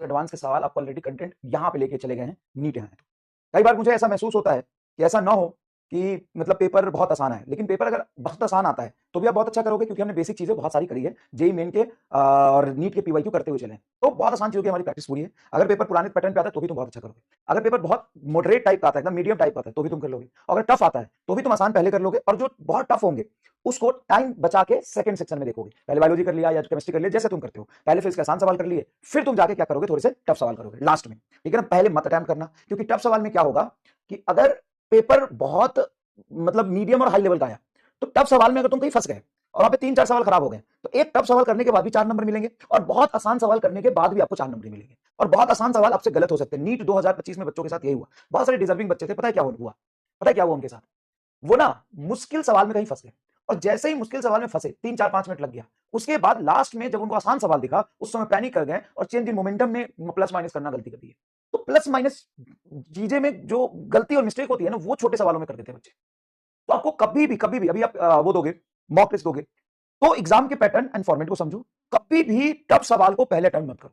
Advance के सवाल आपको ऑलरेडी कंटेंट यहाँ पे लेके चले गए हैं, नीट यहाँ है। कई बार मुझे ऐसा महसूस होता है कि ऐसा ना हो कि मतलब पेपर बहुत आसान है, लेकिन पेपर अगर बहुत आसान आता है तो भी आप बहुत अच्छा करोगे, क्योंकि हमने बेसिक चीजें बहुत सारी करी है जेई मेन के और नीट के पीवाईक्यू करते हुए चले हैं। तो बहुत आसान चीजों की हमारी प्रैक्टिस पूरी है। अगर पेपर पुराने पैटर्न पे आता है तो भी तुम बहुत अच्छा करोगे। अगर पेपर बहुत मॉडरेट टाइप का आता है, एकदम मीडियम टाइप का आता है, तो भी तुम कर लोगे। अगर टफ आता है तो भी तुम आसान पहले कर लोगे, और जो बहुत टफ होंगे उसको टाइम बचा के सेकंड सेक्शन में देखोगे। पहले बायोलॉजी कर लिया या केमिस्ट्री कर लिया, जैसे तुम करते हो, पहले फिर इसके आसान सवाल कर लिए, फिर तुम जाके क्या करोगे, थोड़े से टफ सवाल करोगे लास्ट में। ठीक है ना? पहले मत अटेम्प्ट करना, क्योंकि टफ सवाल में क्या होगा कि अगर पेपर बहुत मतलब मीडियम और हाई लेवल का आया, तो टफ सवाल में अगर तुम कहीं फंस गए और वहां पे 3-4 सवाल खराब हो गए, तो एक टफ सवाल करने के बाद भी 4 नंबर मिलेंगे, और बहुत आसान सवाल करने के बाद भी आपको 4 नंबर मिलेंगे। और बहुत आसान सवाल आपसे गलत हो सकते हैं। नीट 2025 में बच्चों के साथ यही हुआ। बहुत सारे डिजर्विंग बच्चे थे, पता है क्या हुआ? पता है क्या हुआ उनके साथ? वो ना मुश्किल सवाल में कहीं फंस गए, और जैसे ही मुश्किल सवाल में फंसे 3-4-5 मिनट लग गया। उसके बाद लास्ट में जब उनको आसान सवाल दिखा, उस समय पैनिक कर गए और चेंज इन मोमेंटम में प्लस माइनस करना गलती कर दी है। तो प्लस माइनस चीजें में जो गलती और मिस्टेक होती है ना, वो छोटे सवालों में कर देते हैं बच्चे। तो आपको कभी भी अभी आप वो दोगे, मॉक टेस्ट दोगे, तो एग्जाम के पैटर्न एंड फॉर्मेट को समझो। कभी भी टफ सवाल को पहले अटेम्प्ट मत करो।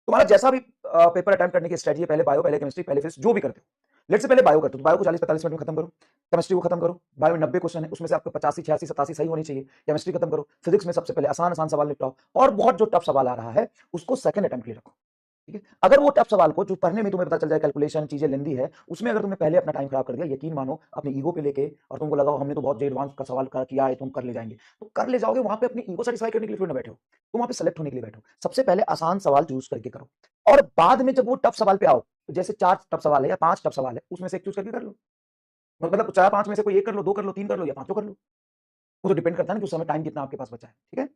तुम्हारा जैसा भी पेपर अटेम्प्ट करने की स्ट्रेटजी है, पहले बायो, पहले केमिस्ट्री, पहले फिजिक्स, जो भी करते हो, लेट से पहले बायो करते हो तो बायो को 40-45 मिनट में खत्म करो। केमिस्ट्री को खत्म करो, बायो में 90 क्वेश्चन है, उसमें से आपको 85-86-87 सही होनी चाहिए। केमिस्ट्री खत्म करो, फिजिक्स में सबसे पहले आसान आसान सवाल निपटाओ, और बहुत जो टफ सवाल आ रहा है उसको सेकंड अटेम्प्ट के लिए रखो। ठीक है? अगर वो टफ सवाल को जो पढ़ने में तुम्हें पता चल जाए, कैलकुलेशन चीजें लेंदी है, उसमें अगर तुमने पहले अपना टाइम खराब कर दिया, यकीन मानो अपने ईगो पे लेके, और तुमको लगा हमने तो बहुत एडवांस का सवाल किया है, तुम कर ले जाएंगे, तो कर ले जाओगे। वहां पे अपनी ईगो सेटिस्फाई करने के लिए थोड़ी ना बैठे हो, तुम वहां पे सेलेक्ट होने के लिए बैठो। सबसे पहले आसान सवाल चूज करके करो, और बाद में जब वो टफ सवाल पे आओ, तो जैसे 4 टफ सवाल है या 5 टफ सवाल है, उसमें से एक चूज करके कर लो। मतलब 4-5 में से कोई एक कर लो, 2 कर लो, 3 कर लो, या 5 कर लो। वो तो डिपेंड करता है ना कि उस समय टाइम कितना आपके पास बचा है। ठीक है?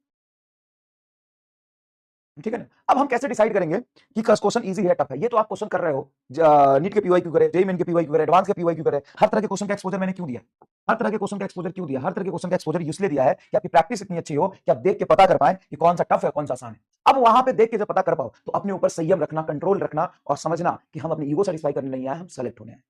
ठीक है ना? अब हम कैसे डिसाइड करेंगे कि क्वेश्चन इजी है टफ है? ये तो आप क्वेश्चन कर रहे हो, नीट के पीवाईक्यू करे, जेईई मेन के पीवाईक्यू करे, एडवांस के पीवाईक्यू करे, हर तरह के क्वेश्चन का एक्सपोजर मैंने क्यों दिया? हर तरह के क्वेश्चन का एक्सपोजर क्यों दिया? हर तरह के क्वेश्चन का एक्सपोजर इसलिए दिया है कि आपकी प्रैक्टिस इतनी अच्छी हो कि आप देख के पता कर पाए कि कौन सा टफ है, कौन सा आसान है। अब वहां पे देख के जब पता कर पाओ, तो अपने ऊपर संयम रखना, कंट्रोल रखना, और समझना कि हम अपनी ईगो सेटिस्फाई करने नहीं आए, हम सेलेक्ट होने आए।